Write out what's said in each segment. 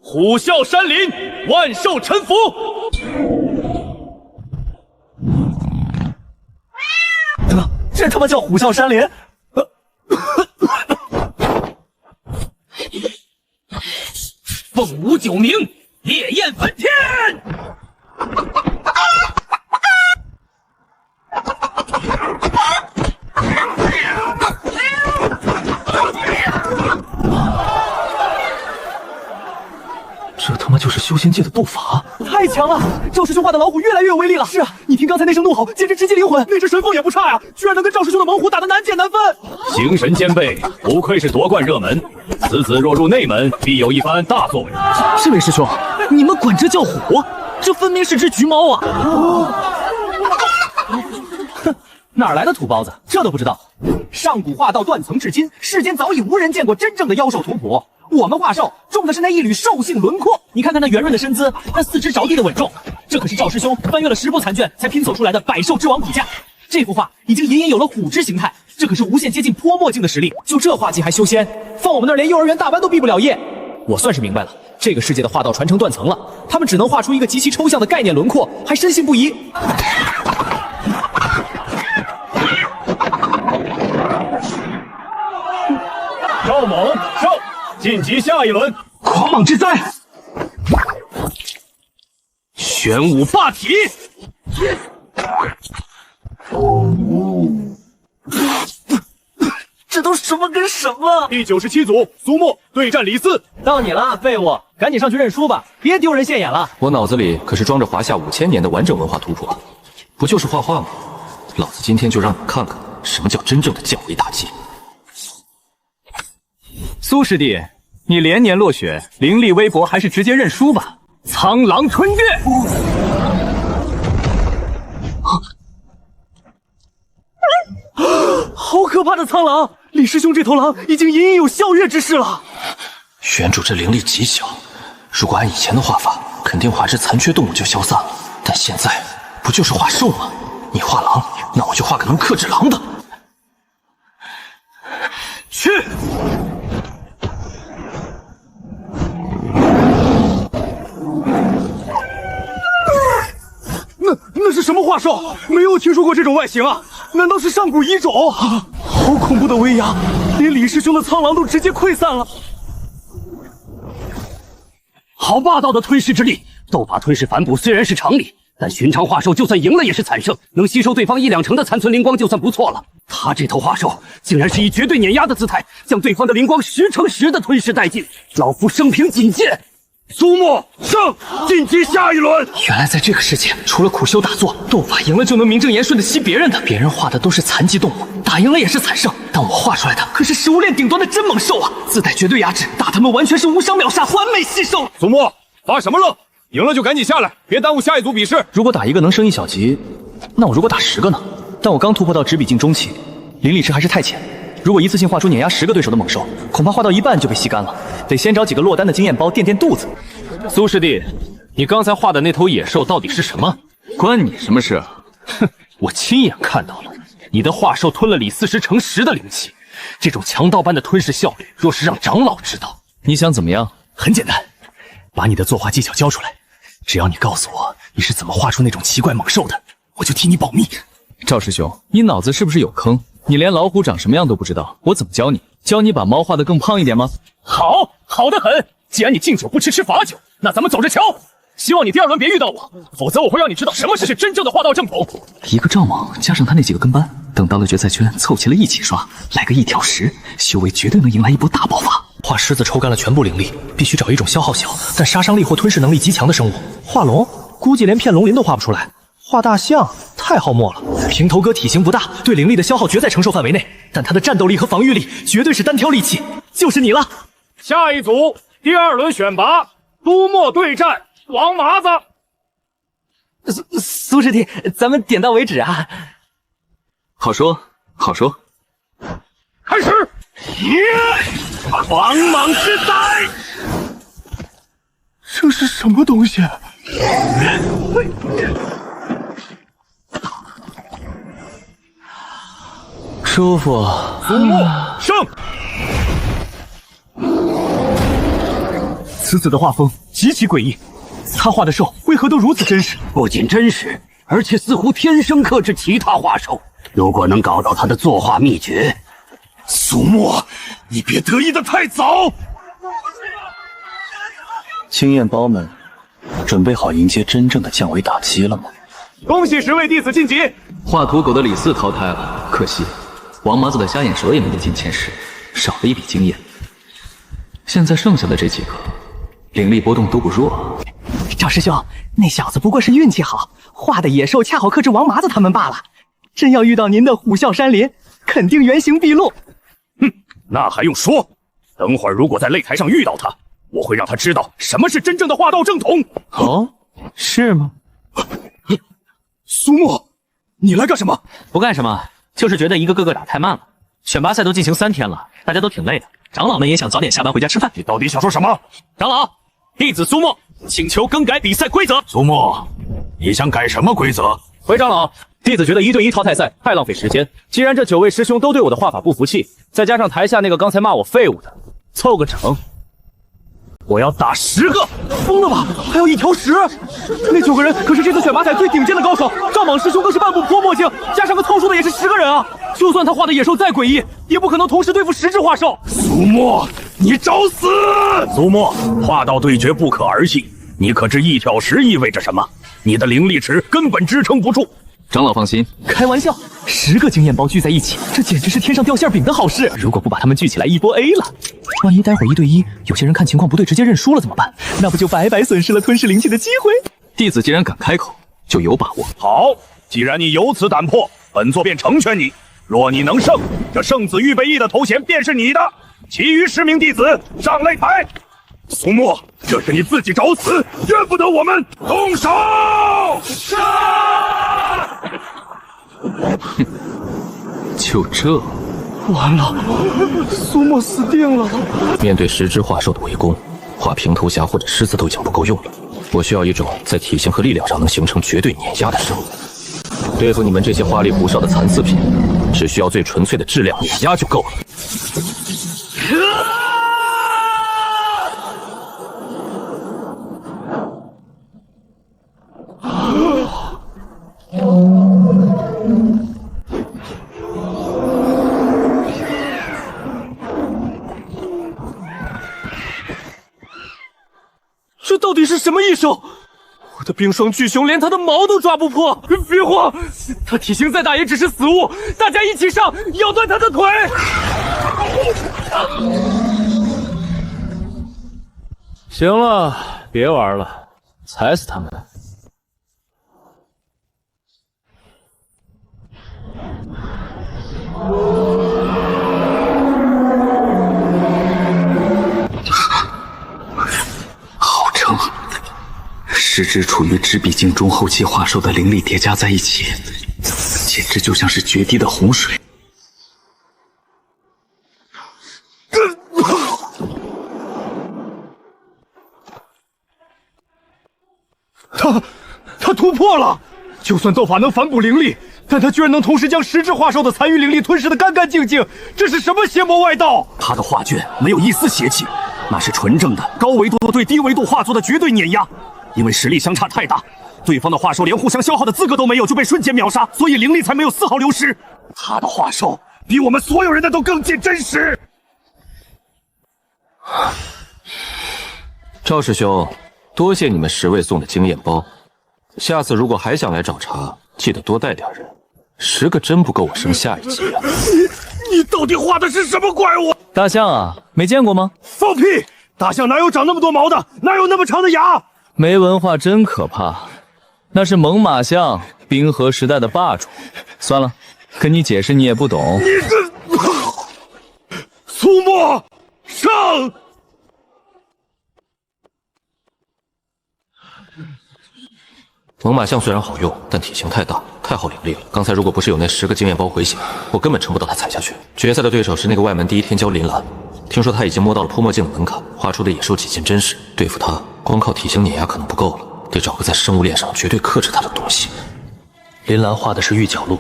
虎啸山林，万兽臣服。这他妈叫虎啸山林？凤舞九鸣，烈焰焚天。这他妈就是修仙界的斗法，太强了！赵师兄画的老虎越来越有威力了。是啊，你听刚才那声怒吼，简直直击灵魂。那只神凤也不差呀，居然能跟赵师兄的猛虎打得难解难分。形神兼备，不愧是夺冠热门。此子若入内门，必有一番大作为。这位师兄，你们管这叫虎？这分明是只橘猫啊！哼，哪来的土包子？这都不知道？上古画道断层至今，世间早已无人见过真正的妖兽图谱。我们画兽重的是那一缕兽性轮廓，你看看那圆润的身姿，那四肢着地的稳重，这可是赵师兄翻阅了10部残卷才拼凑出来的百兽之王骨架。这幅画已经隐隐有了虎之形态，这可是无限接近泼墨镜的实力。就这画技还修仙，放我们那儿连幼儿园大班都毕不了业。我算是明白了，这个世界的画道传承断层了，他们只能画出一个极其抽象的概念轮廓，还深信不疑。赵猛胜，晋级下一轮。狂蟒之灾，玄武霸体。这都什么跟什么？第97组苏沫对战李斯，到你了，废物，赶紧上去认输吧，别丢人现眼了。我脑子里可是装着华夏5000年的完整文化图谱，不就是画画吗？老子今天就让你们看看什么叫真正的降维打击。苏师弟，你连年落选，灵力微薄，还是直接认输吧。苍狼吞月，好可怕的苍狼！李师兄这头狼已经隐隐有笑月之势了。玄主这灵力极小，如果按以前的画法，肯定画只残缺动物就消散了。但现在不就是画兽吗？你画狼，那我就画个能克制狼的。去！那是什么画兽？没有听说过这种外形啊！难道是上古遗种？好恐怖的威压，连李师兄的苍狼都直接溃散了。好霸道的吞噬之力！斗法吞噬反哺虽然是常理，但寻常画兽就算赢了也是惨胜，能吸收对方1-2成的残存灵光就算不错了。他这头画兽竟然是以绝对碾压的姿态，将对方的灵光10×10的吞噬殆尽。老夫生平仅见。苏沫胜，晋级下一轮。原来在这个世界，除了苦修打坐，斗法赢了就能名正言顺的吸别人的。别人画的都是残疾动物，打赢了也是惨胜，但我画出来的可是食物链顶端的真猛兽啊！自带绝对压制，打他们完全是无伤秒杀，完美吸收。苏沫，发什么愣？赢了就赶紧下来，别耽误下一组比试。如果打一个能升1小级，那我如果打10个呢？但我刚突破到执笔境中期，灵力值还是太浅。如果一次性画出碾压10个对手的猛兽，恐怕画到一半就被吸干了。得先找几个落单的经验包垫垫肚子。苏师弟，你刚才画的那头野兽到底是什么？关你什么事？哼，我亲眼看到了，你的画兽吞了李40×10的灵气，这种强盗般的吞噬效率，若是让长老知道，你想怎么样？很简单，把你的作画技巧交出来。只要你告诉我你是怎么画出那种奇怪猛兽的，我就替你保密。赵师兄，你脑子是不是有坑？你连老虎长什么样都不知道，我怎么教你？教你把猫画得更胖一点吗？好，好得很。既然你敬酒不吃吃罚酒，那咱们走着瞧。希望你第2轮别遇到我，否则我会让你知道什么是真正的画道正统。一个赵猛加上他那几个跟班，等到了决赛圈，凑齐了一起刷，来个1挑10，修为绝对能迎来一波大爆发。画狮子抽干了全部灵力，必须找一种消耗小但杀伤力或吞噬能力极强的生物。画龙，估计连片龙鳞都画不出来。画大象太耗墨了。平头哥体型不大，对灵力的消耗绝在承受范围内，但他的战斗力和防御力绝对是单挑利器。就是你了。下一组第2轮选拔，苏沫对战王麻子。苏师弟，咱们点到为止啊。好说，好说。开始！狂蟒之灾！这是什么东西？舒服。苏木胜。此子的画风极其诡异，他画的兽为何都如此真实？不仅真实，而且似乎天生克制其他画兽。如果能搞到他的作画秘诀，苏木，你别得意的太早。经验包们，准备好迎接真正的降维打击了吗？恭喜10位弟子晋级。画土狗的李四淘汰了，可惜王麻子的瞎眼蛇也没能进前10，少了一笔经验。现在剩下的这几个，灵力波动都不弱。赵师兄，那小子不过是运气好，画的野兽恰好克制王麻子他们罢了。真要遇到您的虎啸山林，肯定原形毕露。哼，那还用说？等会儿如果在擂台上遇到他，我会让他知道什么是真正的画道正统。哦，是吗？苏木，你来干什么？不干什么，就是觉得一个个打太慢了。选拔赛都进行3天了，大家都挺累的，长老们也想早点下班回家吃饭。你到底想说什么？长老，弟子苏沫请求更改比赛规则。苏木，你想改什么规则？回长老，弟子觉得1对1淘汰赛太浪费时间。既然这9位师兄都对我的画法不服气，再加上台下那个刚才骂我废物的，凑个整，我要打10个！疯了吧？还有1条10？那9个人可是这次选拔赛最顶尖的高手，赵莽师兄更是半步泼墨镜，加上个凑数的也是10个人啊！就算他画的野兽再诡异，也不可能同时对付10只画兽。苏木，你找死！苏木，画道对决不可儿戏，你可知1挑10意味着什么？你的灵力值根本支撑不住。长老放心，开玩笑，10个经验包聚在一起，这简直是天上掉馅饼的好事。如果不把他们聚起来，一波 A 了，万一待会儿1对1，有些人看情况不对，直接认输了怎么办？那不就白白损失了吞噬灵气的机会？弟子既然敢开口，就有把握。好，既然你有此胆魄，本座便成全你。若你能胜，这圣子预备役的头衔便是你的。其余10名弟子上擂台。苏木，这是你自己找死，怨不得我们动手！杀！就这，完了，苏沫死定了。面对10只画兽的围攻，画平头侠或者狮子都已经不够用了。我需要一种在体型和力量上能形成绝对碾压的生物。对付你们这些花里胡哨的残次品，只需要最纯粹的质量碾压就够了。这到底是什么异兽？我的冰霜巨熊连他的毛都抓不破！别慌，他体型再大也只是死物，大家一起上，咬断他的腿！行了，别玩了，踩死他们！好撑，10只处于纸笔境中后期画兽的灵力叠加在一起，简直就像是决堤的洪水。他突破了！就算斗法能反哺灵力，但他居然能同时将10只画兽的残余灵力吞噬得干干净净，这是什么邪魔外道？他的画卷没有一丝邪气，那是纯正的高维度对低维度画作的绝对碾压。因为实力相差太大，对方的画兽连互相消耗的资格都没有，就被瞬间秒杀，所以灵力才没有丝毫流失。他的画兽比我们所有人的都更见真实。赵师兄，多谢你们10位送的经验包。下次如果还想来找茬，记得多带点人，10个真不够我升下一级啊！你到底画的是什么怪物？大象啊，没见过吗？放屁！大象哪有长那么多毛的？哪有那么长的牙？没文化真可怕，那是猛犸象，冰河时代的霸主。算了，跟你解释你也不懂。苏沫上！猛犸象虽然好用，但体型太大，太耗灵力了。刚才如果不是有那10个经验包回血，我根本撑不到他踩下去。决赛的对手是那个外门第一天骄林兰，听说他已经摸到了泼墨镜的门槛，画出的野兽几近真实。对付他，光靠体型碾压可能不够了，得找个在生物链上绝对克制他的东西。林兰画的是玉角鹿，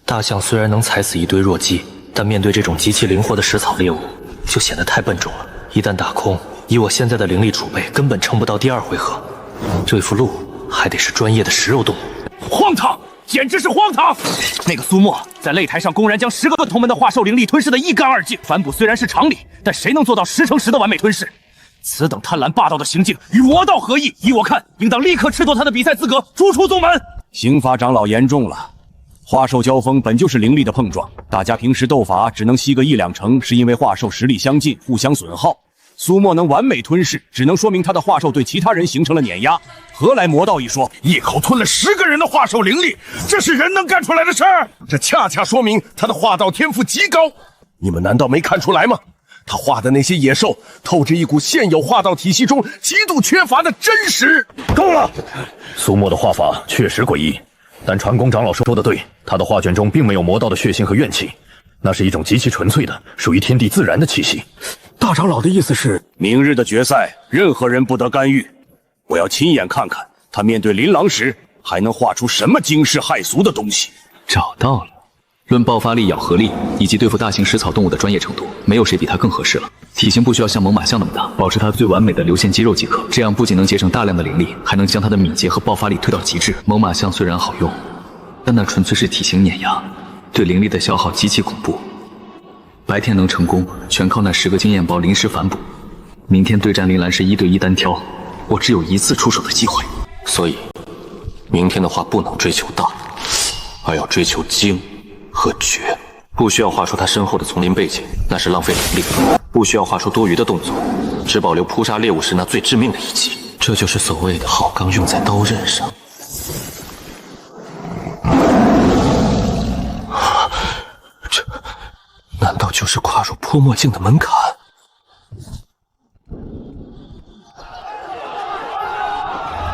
大象虽然能踩死一堆弱鸡，但面对这种极其灵活的食草猎物，就显得太笨重了。一旦打空，以我现在的灵力储备，根本撑不到第2回合。对付鹿，还得是专业的食肉动物。荒唐，简直是荒唐！那个苏沫在擂台上公然将10个同门的化兽灵力吞噬得一干二净。反哺虽然是常理，但谁能做到10乘10的完美吞噬？此等贪婪霸道的行径与魔道何异？依我看，应当立刻褫夺他的比赛资格，逐出宗门。刑罚长老严重了。化兽交锋本就是灵力的碰撞，大家平时斗法只能吸个1、2成，是因为化兽实力相近，互相损耗。苏沫能完美吞噬，只能说明他的化兽对其他人形成了碾压，何来魔道一说？一口吞了10个人的化兽灵力，这是人能干出来的事儿？这恰恰说明他的化道天赋极高。你们难道没看出来吗？他画的那些野兽，透着一股现有化道体系中极度缺乏的真实。够了！苏沫的画法确实诡异，但传功长老说的对，他的画卷中并没有魔道的血腥和怨气，那是一种极其纯粹的、属于天地自然的气息。大长老的意思是，明日的决赛，任何人不得干预。我要亲眼看看他面对琳琅时还能画出什么惊世骇俗的东西。找到了。论爆发力、咬合力以及对付大型食草动物的专业程度，没有谁比他更合适了。体型不需要像猛犸象那么大，保持它最完美的流线肌肉即可。这样不仅能节省大量的灵力，还能将它的敏捷和爆发力推到极致。猛犸象虽然好用，但那纯粹是体型碾压，对灵力的消耗极其恐怖。白天能成功，全靠那10个经验包临时反哺。明天对战铃兰是1对1单挑，我只有1次出手的机会。所以，明天的话不能追求大，而要追求精和绝。不需要画出他身后的丛林背景，那是浪费灵力；不需要画出多余的动作，只保留扑杀猎物时那最致命的一击。这就是所谓的好钢用在刀刃上。这难道就是跨入泼墨镜的门槛？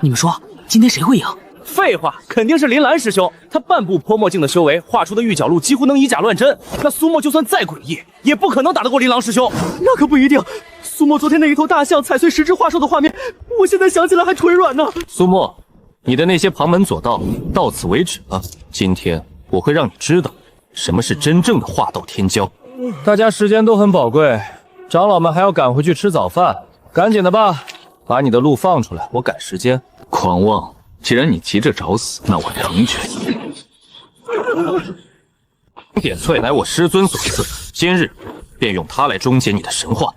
你们说，今天谁会赢？废话，肯定是林兰师兄。他半步泼墨镜的修为，画出的玉角鹿几乎能以假乱真。那苏沫就算再诡异，也不可能打得过琳琅师兄。那可不一定。苏沫昨天那一头大象踩碎10只化兽的画面，我现在想起来还腿软呢。苏沫，你的那些旁门左道到此为止了。今天我会让你知道什么是真正的化道天骄。大家时间都很宝贵，长老们还要赶回去吃早饭，赶紧的吧，把你的鹿放出来，我赶时间。狂妄！既然你急着找死，那我成全你。点翠乃我师尊所赐，今日便用它来终结你的神话。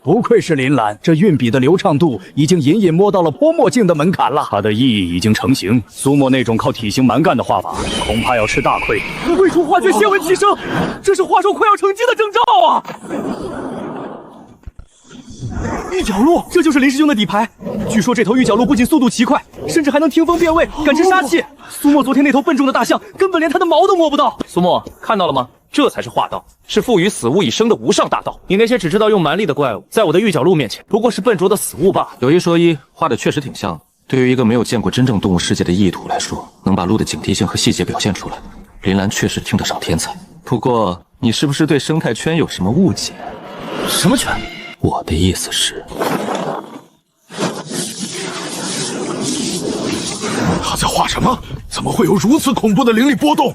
不愧是林兰，这运笔的流畅度已经隐隐摸到了泼墨镜的门槛了。它的意义已经成型。苏沫那种靠体型蛮干的画法，恐怕要吃大亏。未出画卷先闻其声，这是画兽快要成精的征兆啊！玉角鹿，这就是林师兄的底牌。据说这头玉角鹿不仅速度奇快，甚至还能听风辨位，感知杀气。苏沫昨天那头笨重的大象，根本连他的毛都摸不到。苏沫，看到了吗？这才是化道，是赋予死物以生的无上大道。你那些只知道用蛮力的怪物，在我的玉角鹿面前，不过是笨拙的死物罢了。有一说一，画的确实挺像的。对于一个没有见过真正动物世界的异徒来说，能把鹿的警惕性和细节表现出来，林兰确实听得上天才。不过，你是不是对生态圈有什么误解？什么圈？我的意思是，他在画什么？怎么会有如此恐怖的灵力波动？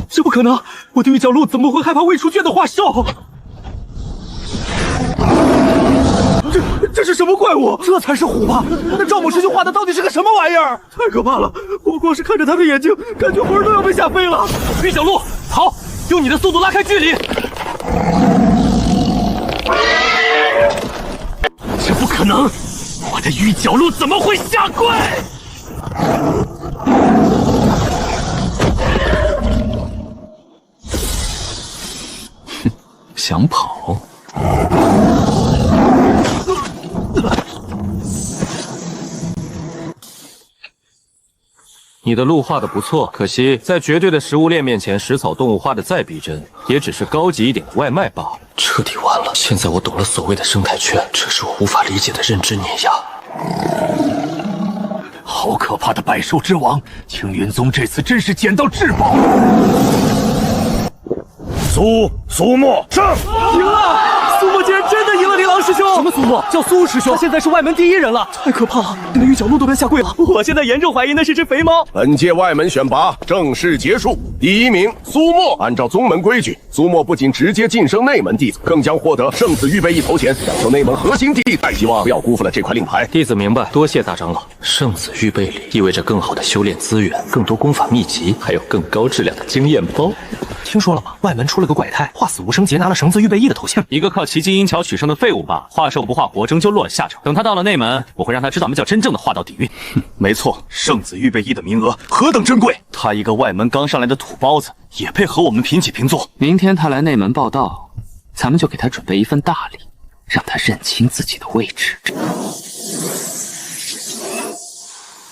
这不可能！我的玉角鹿怎么会害怕未出圈的化兽？这是什么怪物？这才是虎吧？那赵某师兄画的到底是个什么玩意儿？太可怕了！我光是看着他的眼睛，感觉魂儿都要被吓飞了。玉角鹿，跑！用你的速度拉开距离！这不可能！我的玉角鹿怎么会下跪？想跑？你的鹿画的不错，可惜在绝对的食物链面前，食草动物画的再逼真，也只是高级一点的外卖罢了。彻底完了！现在我懂了所谓的生态圈，这是我无法理解的认知碾压。好可怕的百兽之王！青云宗这次真是捡到至宝。苏沫胜！赢了！苏沫竟然真的赢了林琅师兄，什么苏沫？叫苏师兄，他现在是外门第一人了，太可怕了，连玉角鹿都该下跪了。我现在严重怀疑那是只肥猫。本届外门选拔正式结束，第1名苏沫。按照宗门规矩，苏沫不仅直接晋升内门弟子，更将获得圣子预备役头衔，享受内门核心弟子。希望不要辜负了这块令牌。弟子明白，多谢大长老。圣子预备礼意味着更好的修炼资源、更多功法秘籍，还有更高质量的经验包。听说了吗？外门出了个怪胎，化死无生劫拿了绳子预备役的头衔。一个靠奇迹阴桥取胜的废物吧，化兽不化活，终究落了下场。等他到了内门，我会让他知道什么叫真正的化道底蕴。没错，圣子预备役的名额何等珍贵，他一个外门刚上来的土包子，也配和我们平起平坐。明天他来内门报道，咱们就给他准备一份大礼，让他认清自己的位置。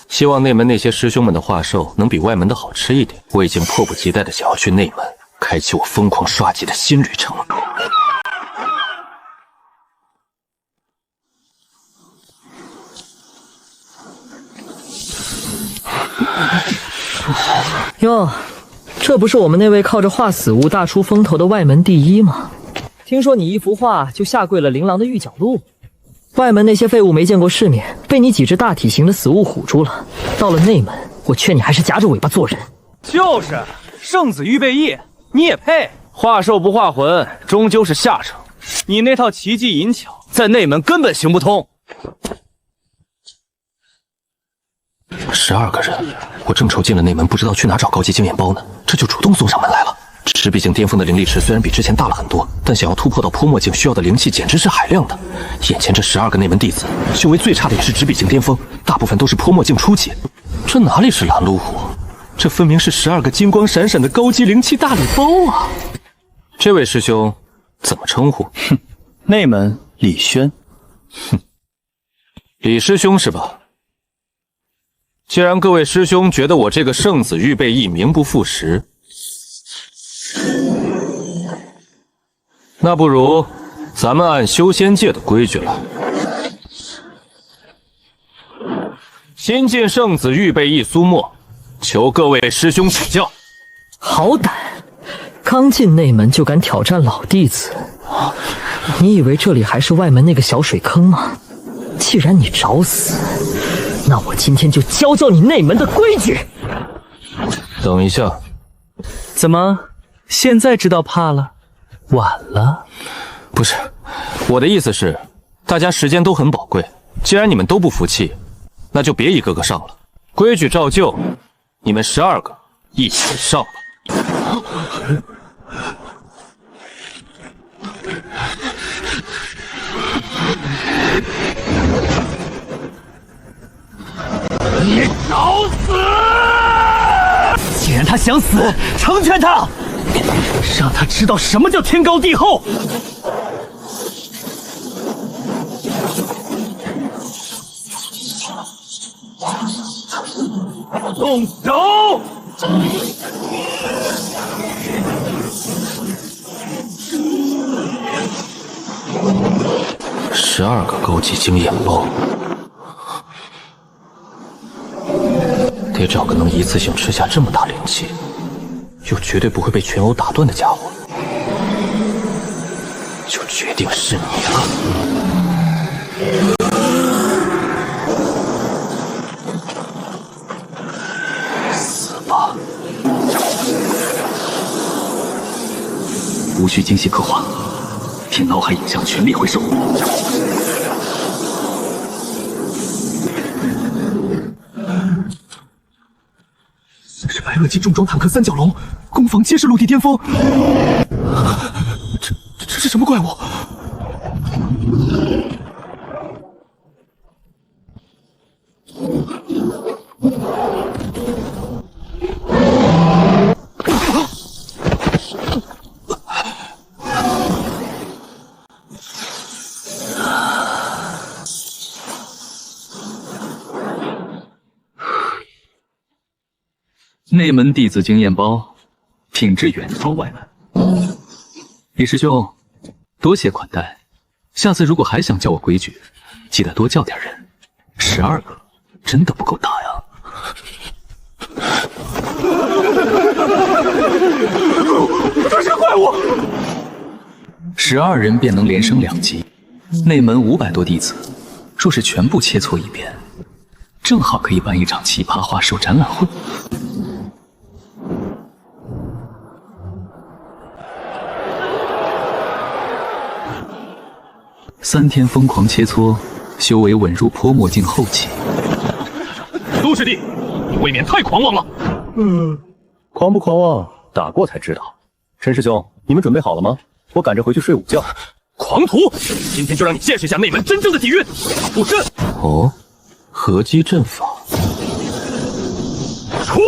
希望内门那些师兄们的化兽能比外门的好吃一点。我已经迫不及待的想要去内门，开启我疯狂刷级的新旅程。哟，这不是我们那位靠着画死物大出风头的外门第一吗？听说你一幅画就下跪了琳琅的玉角鹿。外门那些废物没见过世面，被你几只大体型的死物唬住了。到了内门，我劝你还是夹着尾巴做人。就是圣子预备役，你也配？化兽不化魂，终究是下场。你那套奇技淫巧在内门根本行不通。12个人，我正愁进了内门不知道去哪找高级经验包呢，这就主动送上门来了。赤壁境巅峰的灵力池虽然比之前大了很多，但想要突破到泼墨境需要的灵气简直是海量的。眼前这12个内门弟子，修为最差的也是赤壁境巅峰，大部分都是泼墨境初期。这哪里是拦路虎，这分明是12个金光闪闪的高级灵气大礼包啊！这位师兄怎么称呼？哼，内门李轩。哼，李师兄是吧？既然各位师兄觉得我这个圣子预备役名不副实，那不如咱们按修仙界的规矩来。新晋圣子预备役苏沫，求各位师兄指教。好胆，刚进内门就敢挑战老弟子，你以为这里还是外门那个小水坑吗？既然你找死，那我今天就教教你内门的规矩。等一下，怎么现在知道怕了？晚了。不是，我的意思是，大家时间都很宝贵，既然你们都不服气，那就别一个个上了。规矩照旧，你们12个一起上吧。你找死！既然他想死，成全他，让他知道什么叫天高地厚。动手！12个高级经验包。得找个能一次性吃下这么大灵气，又绝对不会被拳殴打断的家伙，就决定是你了。死吧！无需精细刻画，凭脑海影像全力回收。是白垩纪重装坦克三角龙，攻防皆是陆地巅峰。这是什么怪物？内门弟子经验包，品质远超外门。李师兄，多谢款待。下次如果还想教我规矩，记得多叫点人。12个真的不够打呀！这是怪物！ 12人便能连升2级，内门500多弟子，若是全部切磋一遍，正好可以办一场奇葩画兽展览会。3天疯狂切磋，修为稳入泼墨镜后期。苏师弟，你未免太狂妄了。狂不狂妄，打过才知道。陈师兄，你们准备好了吗？我赶着回去睡午觉。狂徒，今天就让你见识一下内门真正的底蕴。布阵。哦，合击阵法。出。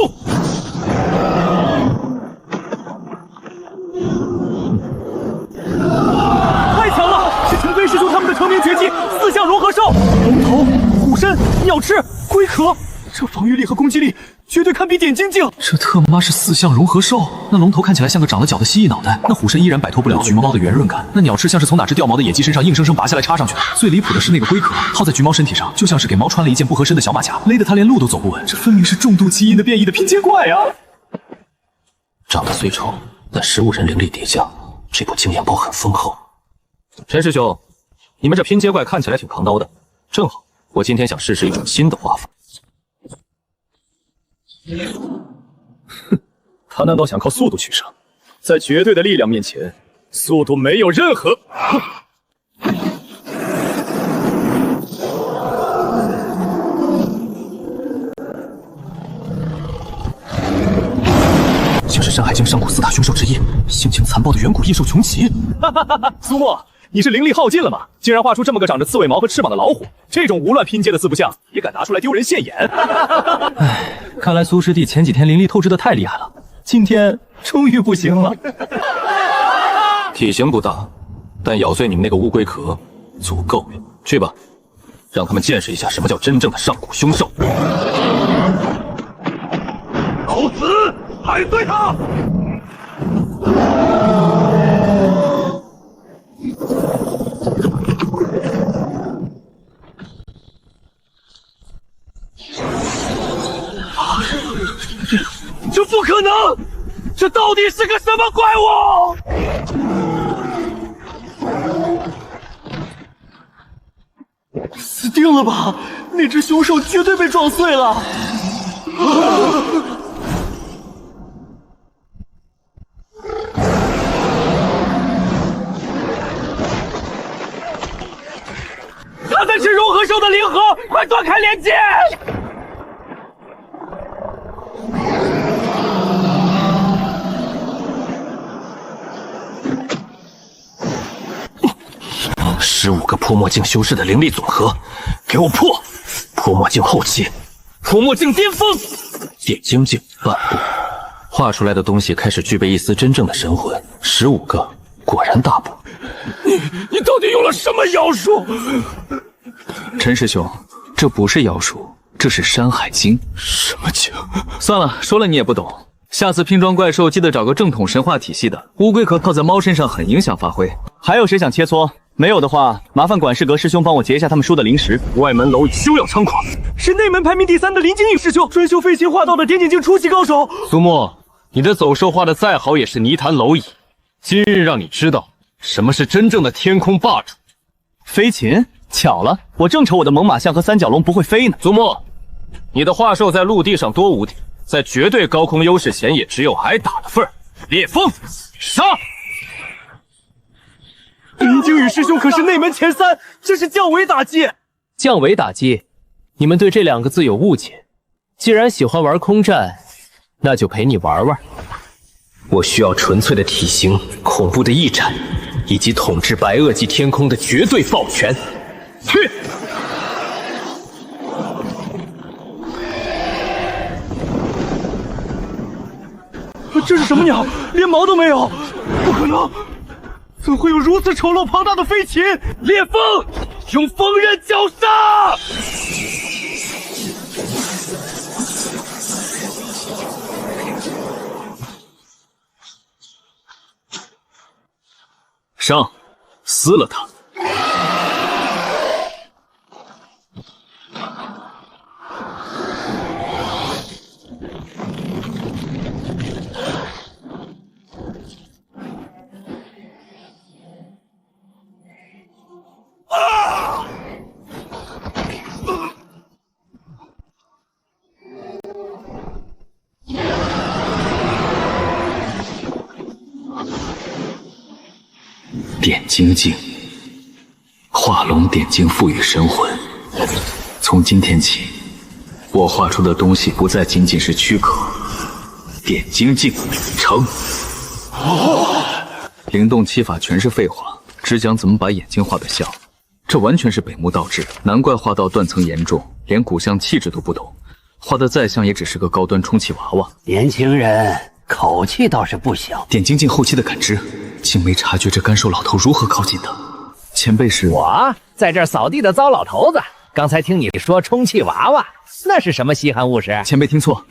太强了！是陈飞师兄他们的成名绝技——四象融合兽，龙头、虎身、鸟翅、龟壳，这防御力和攻击力绝对堪比点睛镜。这特妈是4象融合兽！那龙头看起来像个长了角的蜥蜴脑袋，那虎身依然摆脱不了橘猫的圆润感，那鸟翅像是从哪只掉毛的野鸡身上硬生生拔下来插上去的。最离谱的是那个龟壳套在橘猫身体上，就像是给猫穿了一件不合身的小马甲，勒得它连路都走不稳。这分明是重度基因的变异的拼接怪啊！长得虽丑，但15人灵力叠加，这波经验包很丰厚。陈师兄，你们这拼接怪看起来挺扛刀的，正好我今天想试试一种新的画法。哼，他难道想靠速度取胜？在绝对的力量面前，速度没有任何。像是《山海经》上古4大凶兽之一，性情残暴的远古异兽穷奇。苏沫，你是灵力耗尽了吗？竟然画出这么个长着刺猬毛和翅膀的老虎，这种无乱拼接的四不像也敢拿出来丢人现眼？唉，看来苏师弟前几天灵力透支的太厉害了，今天终于不行了。体型不大，但咬碎你们那个乌龟壳足够了。去吧，让他们见识一下什么叫真正的上古凶兽。狗子，还对他！这不可能！这到底是个什么怪物？死定了吧！那只凶兽绝对被撞碎了！它才是融合兽的灵核，快断开连接！15个泼墨镜修士的灵力总和，给我破！泼墨镜后期，泼墨镜巅峰，点睛镜半步，画出来的东西开始具备一丝真正的神魂。15个，果然大步。你到底用了什么妖术？陈师兄，这不是妖术，这是《山海经》。什么经？算了，说了你也不懂。下次拼装怪兽记得找个正统神话体系的。乌龟壳套在猫身上很影响发挥。还有谁想切磋？没有的话，麻烦管事阁师兄帮我截一下他们输的灵石。外门蝼蚁休要猖狂！是内门排名第3的林金玉师兄，专修飞禽画道的点睛镜初级高手。苏沫，你的走兽画的再好也是泥潭蝼蚁。今日让你知道什么是真正的天空霸主。飞禽？巧了，我正愁我的猛犸象和三角龙不会飞呢。苏沫，你的画兽在陆地上多无敌，在绝对高空优势前也只有挨打的份儿。烈风，杀！林惊羽师兄可是内门前3，这是降维打击。降维打击，你们对这2个字有误解。既然喜欢玩空战，那就陪你玩玩。我需要纯粹的体型、恐怖的翼展，以及统治白垩纪天空的绝对暴权。去！这是什么鸟？连毛都没有！不可能！怎会有如此丑陋庞大的飞禽？烈风，用锋刃绞杀！上，撕了他！点精进，画龙点睛，赋予神魂。从今天起，我画出的东西不再仅仅是躯壳，点精进成。灵动七法全是废话，只讲怎么把眼睛画得像，这完全是北木倒置，难怪画到断层严重，连骨相气质都不懂，画得再像也只是个高端充气娃娃。年轻人口气倒是不小。点精进后期的感知，竟没察觉这干瘦老头如何靠近他。前辈是我在这儿扫地的糟老头子，刚才听你说充气娃娃，那是什么稀罕物事？前辈听错，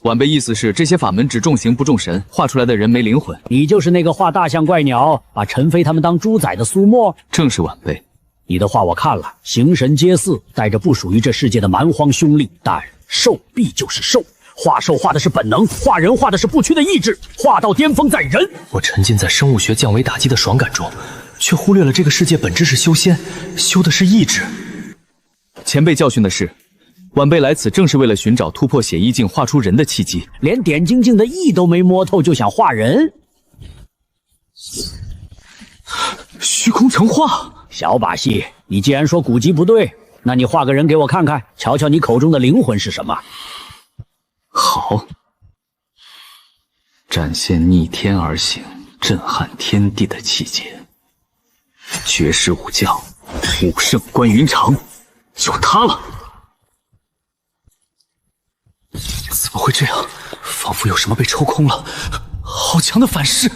晚辈意思是这些法门只重形不重神，画出来的人没灵魂。你就是那个画大象怪鸟，把陈飞他们当猪仔的苏沫？正是晚辈。你的画我看了，形神皆似，带着不属于这世界的蛮荒凶戾。但兽必就是兽，画兽画的是本能，画人画的是不屈的意志，画到巅峰在人。我沉浸在生物学降维打击的爽感中，却忽略了这个世界本质是修仙，修的是意志。前辈教训的是，晚辈来此正是为了寻找突破血意境画出人的契机。连点精进的意都没摸透就想画人，虚空成画，小把戏。你既然说古籍不对，那你画个人给我看看，瞧瞧你口中的灵魂是什么。好，展现逆天而行，震撼天地的气节。绝世武将，武圣关云长，有他了。怎么会这样？仿佛有什么被抽空了，好强的反噬！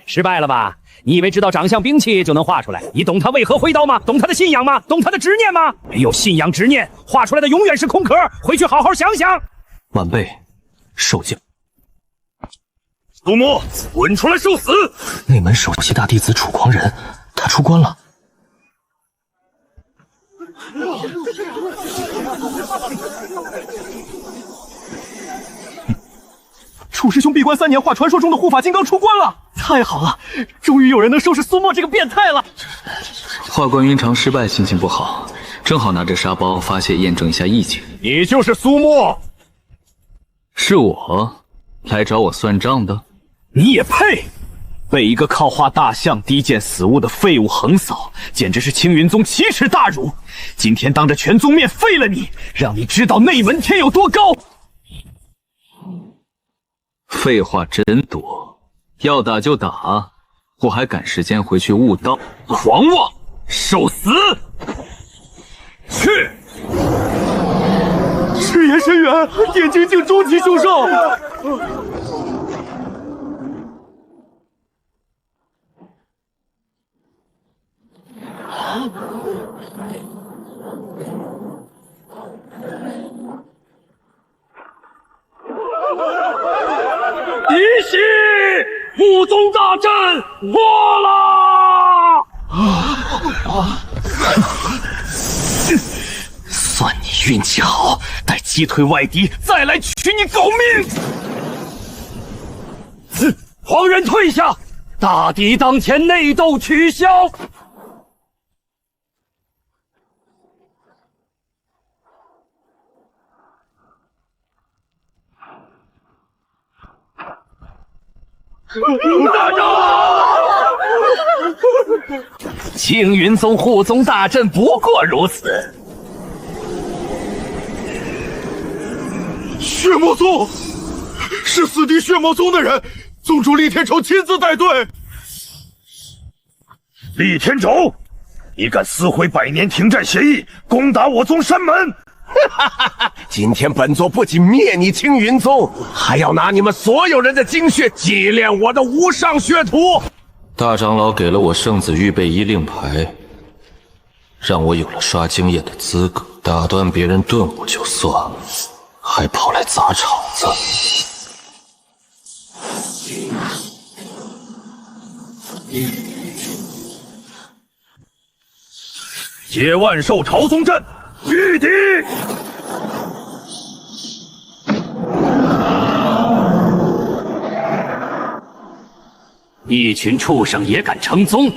失败了吧？你以为知道长相兵器就能画出来？你懂他为何挥刀吗？懂他的信仰吗？懂他的执念吗？没有信仰执念，画出来的永远是空壳。回去好好想想。晚辈受教。苏沫，滚出来受死！内门首席大弟子楚狂人，他出关了。楚师兄闭关3年，画传说中的护法金刚出关了，太好了！终于有人能收拾苏沫这个变态了。画关云长失败，心情不好，正好拿着沙包发泄验证一下意境。你就是苏沫？是我来找我算账的？你也配？被一个靠画大象低贱死物的废物横扫，简直是青云宗奇耻大辱！今天当着全宗面废了你，让你知道内门天有多高！废话真多，要打就打，我还赶时间回去悟道。狂妄，受死！去！赤炎深渊，点精进终极凶兽。一夕武宗大阵破了！算你运气好，待击退外敌，再来取你狗命！皇人退下，大敌当前，内斗取消。大招！青云宗护宗大阵不过如此。血魔宗是死敌血魔宗的人，宗主厉天仇亲自带队。厉天仇，你敢撕毁100年停战协议，攻打我宗山门！今天本座不仅灭你青云宗，还要拿你们所有人的精血祭炼我的无上血徒。大长老给了我圣子预备1令牌，让我有了刷经验的资格。打断别人顿悟就算了，还跑来砸场子。接万寿朝宗阵，御敌！一群畜生也敢称宗！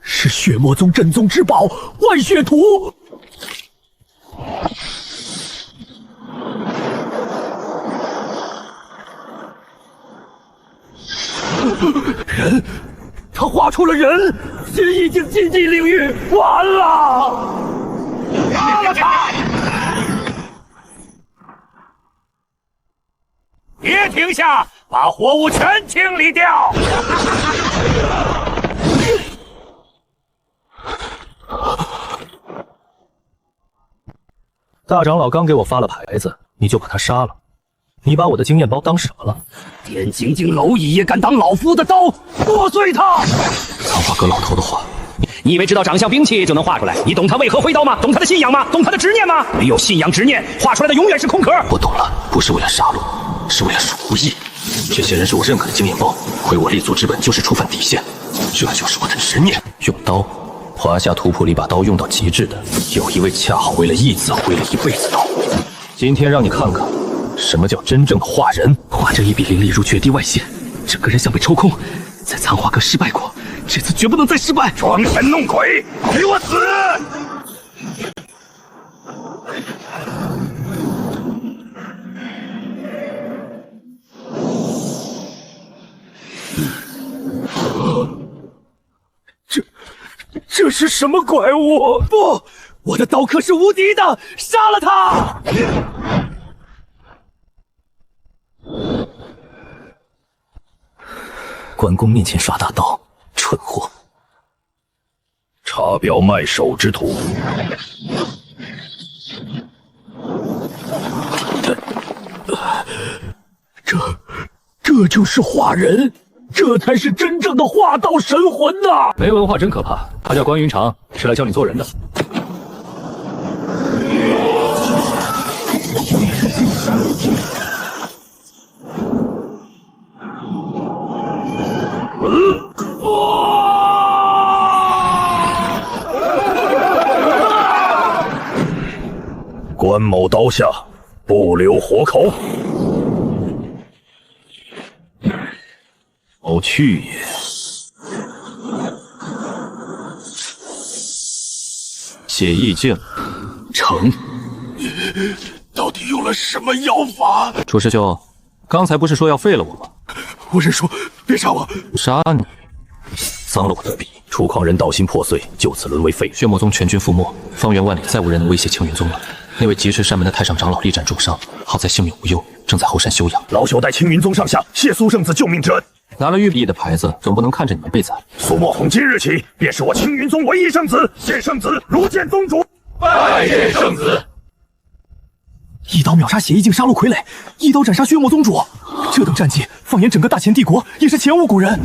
是血魔宗镇宗之宝万血图！画出了人，心已经进进领域，完了！杀了他！别停下，把活物全清理掉！大长老刚给我发了牌子，你就把他杀了。你把我的经验包当什么了？天井井蝼蚁也敢挡老夫的刀，剁碎他！苍华阁老头的话，你以为知道长相兵器就能画出来？你懂他为何挥刀吗？懂他的信仰吗？懂他的执念吗？没有信仰执念，画出来的永远是空壳。我懂了，不是为了杀戮，是为了树无益。这些人是我认可的经验包，毁我立足之本就是触犯底线，这就是我的执念。用刀，华夏图谱里把刀用到极致的，有一位恰好为了义字挥了一辈子刀。今天让你看看。什么叫真正的画人？画这一笔灵力如绝地外线，整个人像被抽空。在残花阁失败过，这次绝不能再失败！装神弄鬼，给我死！这是什么怪物？不，我的刀客是无敌的，杀了他！关公面前耍大刀，蠢货！查表卖首之徒，这就是画人，这才是真正的画道神魂呐！没文化真可怕。他叫关云长，是来教你做人的。关某刀下不留活口。某去也。写意境，成。到底用了什么妖法？楚师兄，刚才不是说要废了我吗？我认输，别杀我！杀你！脏了我的笔，楚狂人道心破碎，就此沦为废物。血魔宗全军覆没，方圆万里再无人能威胁青云宗了。那位劫持山门的太上长老力战重伤，好在性命无忧，正在后山休养。老朽待青云宗上下谢苏圣子救命之恩。拿了玉璧的牌子，总不能看着你们被宰。苏沫从今日起便是我青云宗唯一圣子，见圣子如见宗主，拜见圣子。一刀秒杀血意境杀戮傀儡，一刀斩杀血魔宗主，这等战绩，放眼整个大前帝国，也是前无古人。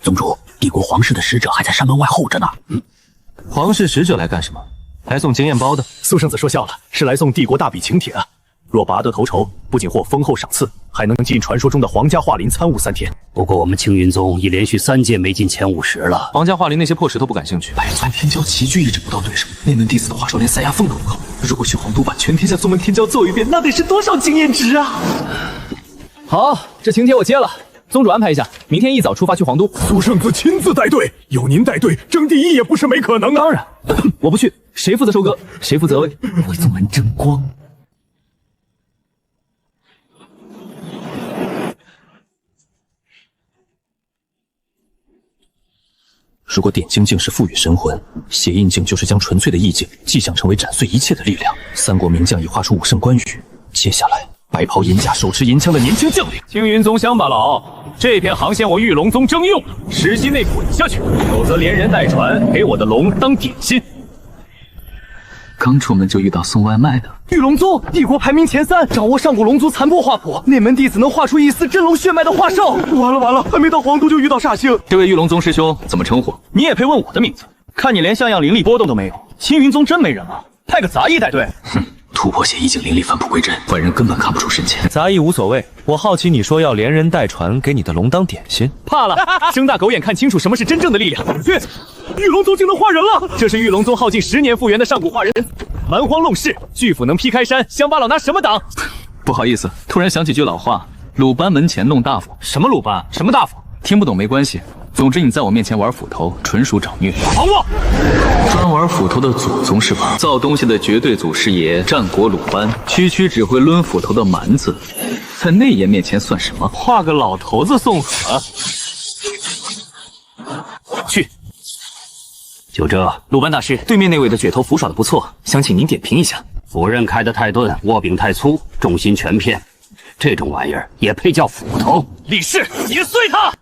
宗主，帝国皇室的使者还在山门外候着呢。皇室使者来干什么？来送经验包的。苏圣子说笑了，是来送帝国大笔请帖啊！若拔得头筹，不仅获丰厚赏赐，还能进传说中的皇家画林参悟3天。不过我们青云宗已连续3届没进前50了。皇家画林那些破石头不感兴趣。百钻天骄齐聚一直不到对手，内门弟子的画手连塞牙缝都不够。如果去皇都把全天下宗门天骄揍一遍，那得是多少经验值啊！好，这请帖我接了。宗主安排一下，明天一早出发去皇都。苏圣子亲自带队，有您带队，争第一也不是没可能啊！当然，我不去，谁负责收割，谁负责为宗门争光。如果点睛镜是赋予神魂，血印镜就是将纯粹的意境迹象成为斩碎一切的力量。三国名将已画出5圣关羽，接下来白袍银甲手持银枪的年轻将领。青云宗乡巴佬，这片航线我玉龙宗征用，时机内滚下去，否则连人带船给我的龙当点心。刚出门就遇到送外卖的。玉龙宗帝国排名前3，掌握上古龙族残破画谱，内门弟子能画出一丝真龙血脉的画兽。完了，还没到皇都就遇到煞星。这位玉龙宗师兄怎么称呼？你也配问我的名字？看你连像样灵力波动都没有，青云宗真没人了，派个杂役带队。哼，突破血意境灵力返璞归真，外人根本看不出深浅。杂役无所谓，我好奇你说要连人带船给你的龙当点心，怕了，睁大狗眼看清楚什么是真正的力量。玉龙宗竟能画人了！这是玉龙宗耗尽10年复原的上古画人，蛮荒弄世，巨斧能劈开山，乡巴佬拿什么挡？不好意思，突然想起句老话：鲁班门前弄大斧。什么鲁班？什么大斧？听不懂没关系，总之你在我面前玩斧头，纯属找虐。好我！专玩斧头的祖宗是吧？造东西的绝对祖师爷，战国鲁班，区区只会抡斧头的蛮子，在内爷面前算什么？画个老头子送死。就这，鲁班大师，对面那位的卷头符耍的不错，想请您点评一下。斧刃开得太钝，握柄太粗，重心全偏，这种玩意儿也配叫斧头？李氏，截碎他！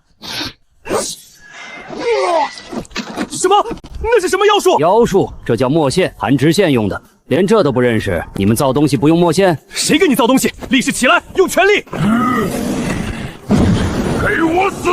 什么？那是什么妖术？妖术，这叫墨线，含直线用的。连这都不认识，你们造东西不用墨线？谁给你造东西？李氏起来，用全力！给我死！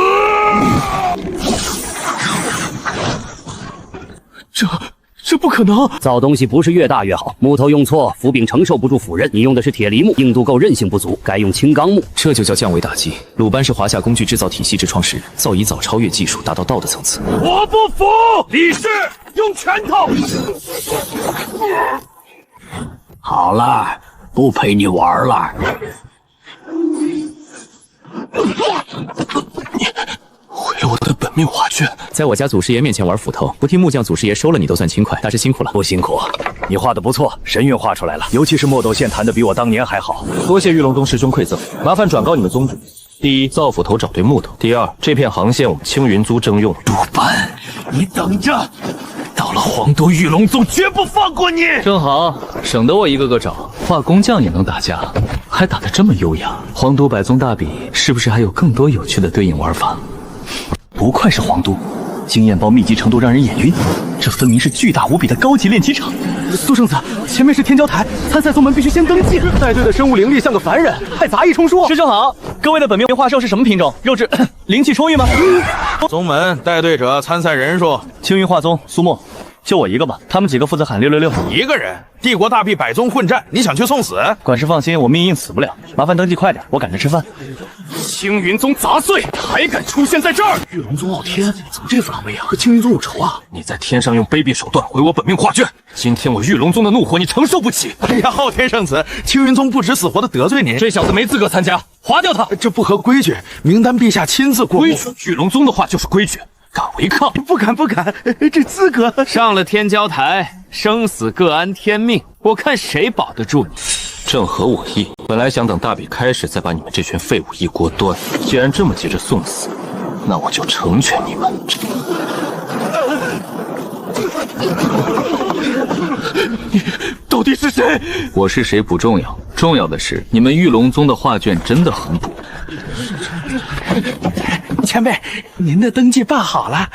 这不可能！造东西不是越大越好，木头用错，斧柄承受不住斧刃。你用的是铁梨木，硬度够，韧性不足，该用青钢木。这就叫降维打击。鲁班是华夏工具制造体系之创始人，造已早超越技术，达到道的层次。我不服！李氏，用拳头！好了，不陪你玩了。毁了我的本命画卷，在我家祖师爷面前玩斧头，不替木匠祖师爷收了你都算轻快。大师辛苦了。不辛苦，你画的不错，神韵画出来了，尤其是墨斗线弹得比我当年还好。多谢玉龙宗师兄馈赠，麻烦转告你们宗主：第一，造斧头找对木头；第二，这片航线我们青云族征用。鲁班，你等着，到了皇都玉龙宗绝不放过你！正好，省得我一个个找。画工匠也能打架，还打得这么优雅。皇都百宗大比是不是还有更多有趣的对应玩法？不愧是皇都，经验包密集程度让人眼晕。这分明是巨大无比的高级练级场。苏圣子，前面是天骄台，参赛宗门必须先登记。带队的生物灵力像个凡人，还杂役充数。师兄好，各位的本命画兽是什么品种？肉质灵气充裕吗？宗门带队者参赛人数：青云画宗苏沫，就我一个吧。他们几个负责喊666。一个人。帝国大弊百宗混战，你想去送死？管事放心，我命硬死不了。麻烦登记快点，我赶着吃饭。青云宗杂碎，还敢出现在这儿？玉龙宗傲天怎么这副狼狈啊？和青云宗有仇啊？你在天上用卑鄙手段毁我本命画卷，今天我玉龙宗的怒火你承受不起。哎呀，昊天圣子，青云宗不知死活的得罪您，这小子没资格参加，划掉他！这不合规矩，名单陛下亲自过目。规矩，玉龙宗的话就是规矩。敢违抗？不敢，这资格上了天骄台，生死各安天命，我看谁保得住你。正合我意，本来想等大比开始再把你们这群废物一锅端，既然这么急着送死，那我就成全你们。你到底是谁？我是谁不重要，重要的是你们玉龙宗的画卷真的很补。前辈，您的登记办好了。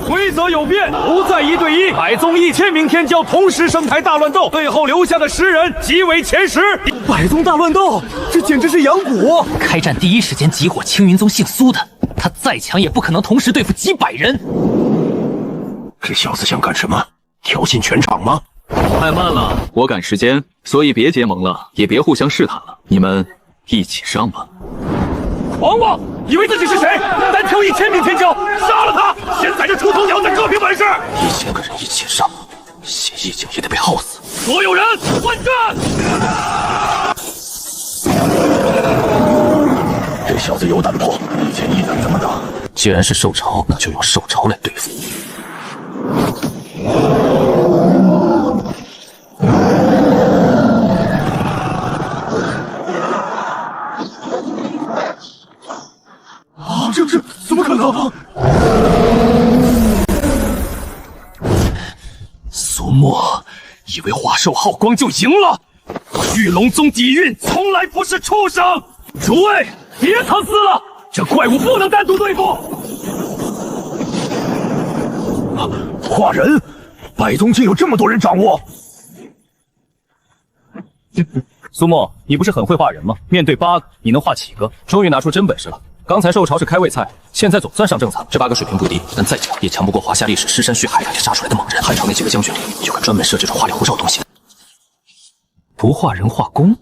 规则有变，不再1对1，百宗1000名天骄同时升台大乱斗，最后留下的10人即为前10。百宗大乱斗，这简直是养蛊！开战第一时间集火青云宗姓苏的，他再强也不可能同时对付几百人。这小子想干什么？挑衅全场吗？太慢了，我赶时间，所以别结盟了，也别互相试探了，你们一起上吧。王八，以为自己是谁？单挑1000名天骄，杀了他！现在这出头鸟再各凭本事！1000个人一起上，血一井也得被耗死！所有人换阵！这小子有胆魄，1001能怎么打？既然是受潮，那就用受潮来对付。这怎么可能？苏沫以为画兽耗光就赢了？玉龙宗底蕴从来不是畜生！诸位，别藏私了，这怪物不能单独对付。画人，百宗竟有这么多人掌握。苏沫，你不是很会画人吗？面对8个，你能画几个？终于拿出真本事了。刚才受潮是开胃菜，现在总算上正餐。这8个水平不低，但再强也强不过华夏历史尸山血海里杀出来的猛人。汉朝那几个将军里，就敢专门设这种花里胡哨的东西。不画人画弓，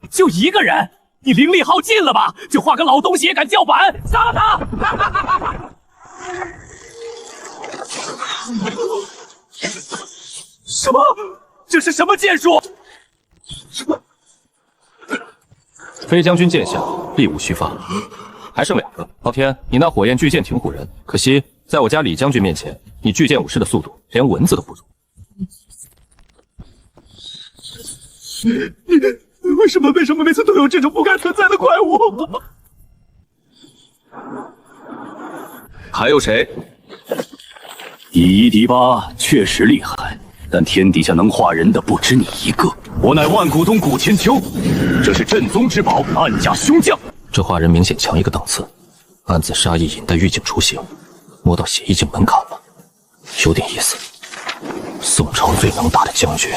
就一个人，你灵力耗尽了吧？就画个老东西也敢叫板，杀了他！什么？这是什么剑术？什么？飞将军剑下，力无虚发。还剩2个。昊天，你那火焰巨剑挺唬人，可惜在我家李将军面前，你巨剑武士的速度连蚊子都不如。为什么每次都有这种不该存在的怪物？还有谁？以一敌八确实厉害，但天底下能化人的不止你一个。我乃万古宗古千秋，这是镇宗之宝，暗甲凶将。这化人明显强一个档次，暗自杀意引带狱警出行，摸到血意境门槛了，有点意思。宋朝最能打的将军，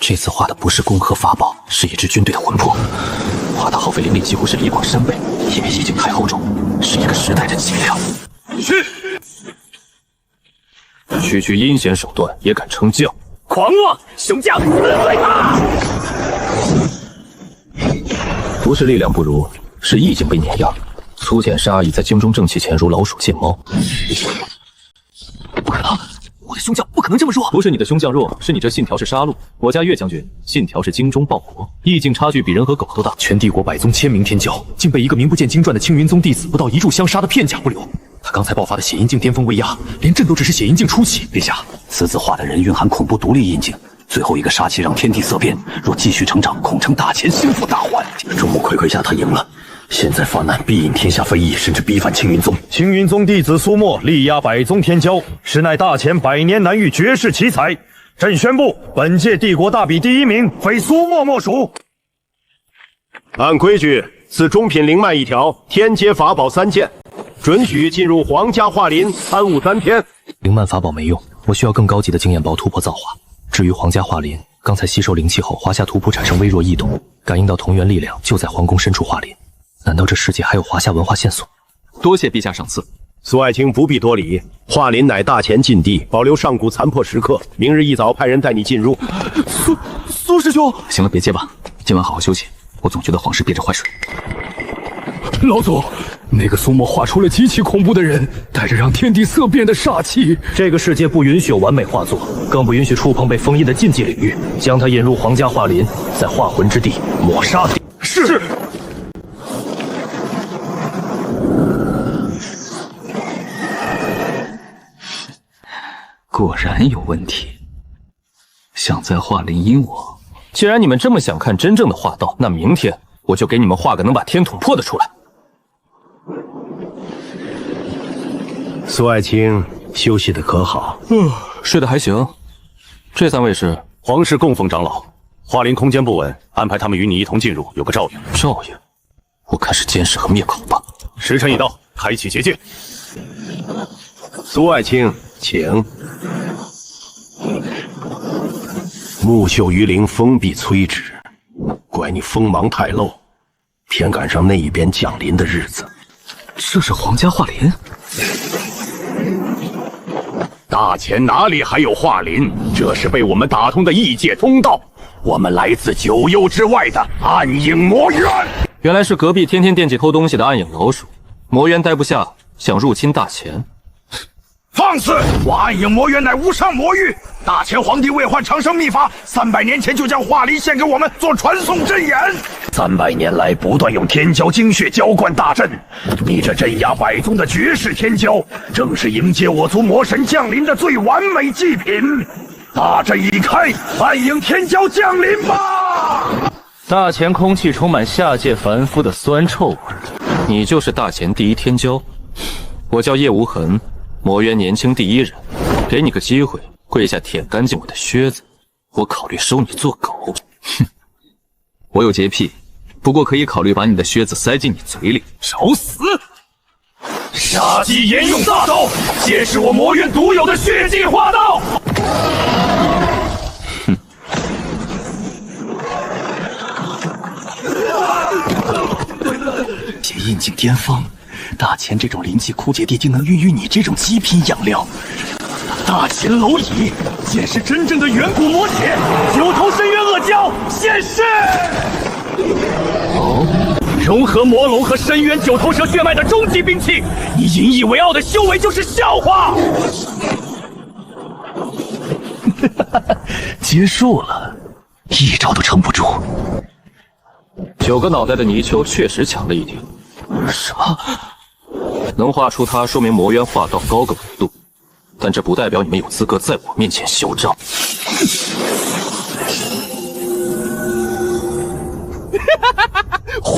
这次画的不是弓和法宝，是一支军队的魂魄。画的耗费灵力几乎是力广3倍，因为意境太厚重，是一个时代的脊梁。区阴险手段也敢称将，狂妄雄将，死对吧！不是力量不如，是意境被碾压。粗浅杀意在京中正气前如老鼠见猫。不可能，我的凶将不可能这么弱。不是你的凶将弱，是你这信条是杀戮。我家岳将军信条是精忠报国，意境差距比人和狗都大。全帝国百宗千名天骄，竟被一个名不见经传的青云宗弟子不到1炷香杀得片甲不留。他刚才爆发的血阴境巅峰威压，连朕都只是血阴境初期。陛下，此次画的人蕴含恐怖独立阴境，最后一个杀气让天地色变，若继续成长，恐成大前心腹大患。众目睽睽下他赢了，现在发难必引天下非议，甚至逼反青云宗。青云宗弟子苏沫力压百宗天骄，实乃大前100年难遇绝世奇才。朕宣布，本届帝国大比第1名非苏沫莫属。按规矩，赐中品灵脉1条，天阶法宝3件，准许进入皇家画林参悟3天。灵脉法宝没用，我需要更高级的经验包突破造化。至于皇家画林，刚才吸收灵气后，华夏图谱产生微弱异动，感应到同源力量就在皇宫深处画林。难道这世界还有华夏文化线索？多谢陛下赏赐。苏爱卿不必多礼，画林乃大前禁地，保留上古残破时刻。明日一早派人带你进入。苏师兄，行了，别结巴，今晚好好休息。我总觉得皇室憋着坏水。老祖，那个苏沫画出了极其恐怖的人，带着让天地色变的煞气。这个世界不允许有完美画作，更不允许触碰被封印的禁忌领域。将他引入皇家画林，在画魂之地抹杀。是。果然有问题，想在画林阴我。既然你们这么想看真正的画道，那明天我就给你们画个能把天捅破的出来。苏爱卿休息的可好？睡得还行。这3位是皇室供奉长老，画林空间不稳，安排他们与你一同进入，有个照应。照应？我看是监视和灭口吧。时辰已到，开启结界。苏爱卿，请。木秀于林，风必摧之。怪你锋芒太露，偏赶上那一边降临的日子。这是皇家画林？大前哪里还有画林？这是被我们打通的异界通道。我们来自9幽之外的暗影魔渊。原来是隔壁天天惦记偷东西的暗影老鼠。魔渊待不下，想入侵大前。放肆！我暗影魔渊乃无上魔域，大前皇帝为换长生秘法，300年前就将画林献给我们做传送阵眼。300年来不断用天骄精血浇灌大阵，你这镇压百宗的绝世天骄，正是迎接我族魔神降临的最完美祭品。大阵已开，暗影天骄降临吧！大前空气充满下界凡夫的酸臭味。你就是大前第1天骄？我叫叶无痕。魔渊年轻第1人，给你个机会，跪下舔干净我的靴子，我考虑收你做狗。哼，我有洁癖，不过可以考虑把你的靴子塞进你嘴里。找死！杀机沿用大招，揭示我魔渊独有的血迹画道。哼。血印境巅峰。大前这种灵气枯竭地竟能孕育你这种极品养料，大前蝼蚁见识真正的远古魔铁，9头深渊恶蛟现世。融合魔龙和深渊9头蛇血脉的终极兵器，你引以为傲的修为就是笑话。结束了，一招都撑不住。 9个脑袋的泥鳅确实强了一点。什么？能画出它，说明魔渊画道高个维度，但这不代表你们有资格在我面前嚣张。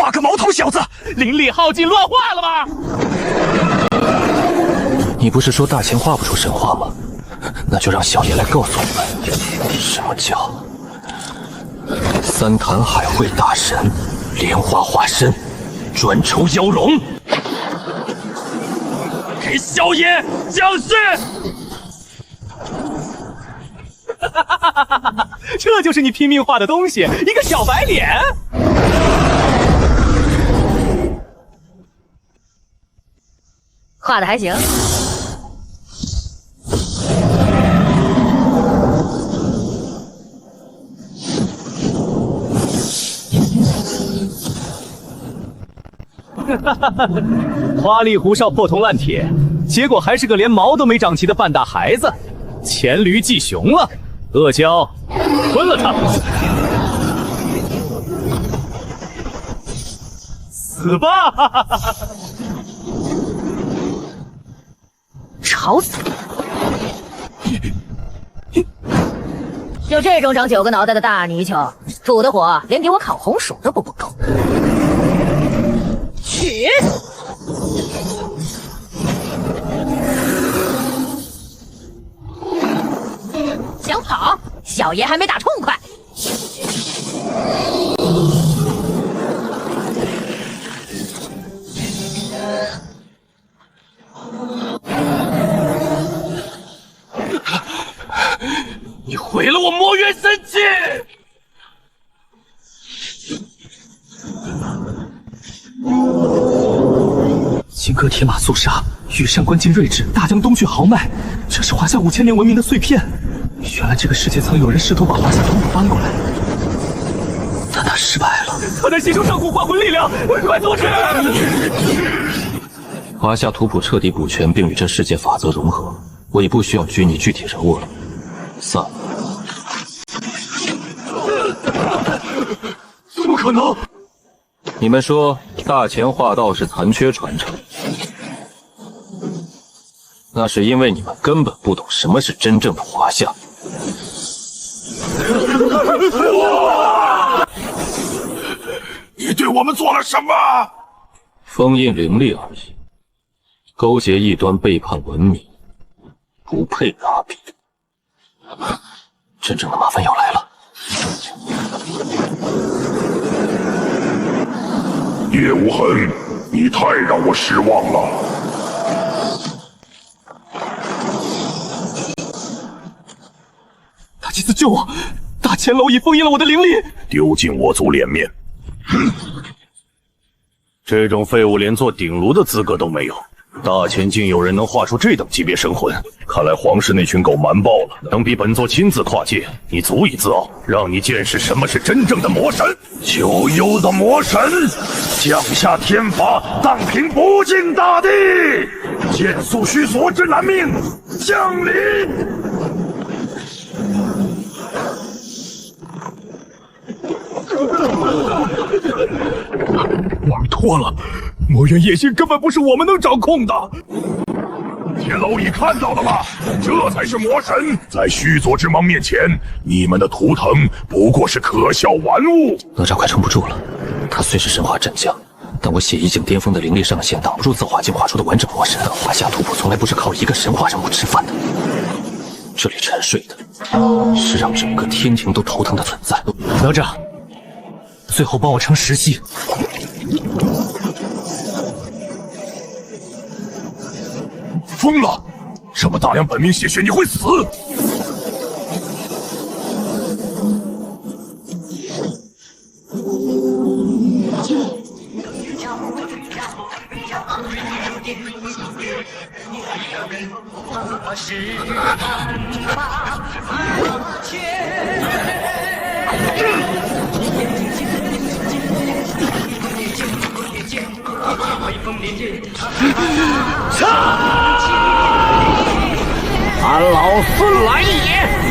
画个毛头小子，灵力耗尽乱画了吗？你不是说大钱画不出神话吗？那就让小爷来告诉你们，什么叫三坛海会大神莲花化身，专抽妖龙。给小爷降世！这就是你拼命画的东西，一个小白脸。画的还行。花里胡哨破铜烂铁，结果还是个连毛都没长齐的半大孩子。黔驴技熊了，阿胶，吞了他！死吧！吵死！就这种长9个脑袋的大泥鳅，土的火连给我烤红薯都不够。去！想跑？小爷还没打痛快。你毁了我魔元神器！金戈铁马肃杀，羽山关进睿智，大江东去豪迈，这是华夏5000年文明的碎片。原来这个世界曾有人试图把华夏土捕搬过来，但他失败了。他在吸收上古化魂力量，快阻止！华夏图谱彻底补全并与这世界法则融合，我已不需要拘泥具体人物了。散。怎么可能？你们说大钱画道是残缺传承，那是因为你们根本不懂什么是真正的华夏。你对我们做了什么？封印灵力而已，勾结异端，背叛文明，不配拉比。真正的麻烦要来了。叶无痕，你太让我失望了。大祭司救我！大钱蝼蚁封印了我的灵力，丢尽我族脸面。哼！这种废物连做鼎炉的资格都没有。大钱竟有人能画出这等级别神魂，看来皇室那群狗瞒报了。能比本座亲自跨界，你足以自傲。让你见识什么是真正的魔神，九幽的魔神，降下天罚，荡平不敬大地，剑速须索之难命，降临。玩脱了，魔元野心根本不是我们能掌控的。铁蝼蚁看到了吗？这才是魔神，在须佐之芒面前，你们的图腾不过是可笑玩物。哪吒快撑不住了，他虽是神话战将，但我血意境巅峰的灵力上限挡不住造化境画出的完整魔神。华夏图谱从来不是靠一个神话人物吃饭的，这里沉睡的是让整个天庭都头疼的存在。哪吒，最后帮我撑10系。疯了！这么大量本命血血，你会死！俺老孙来也！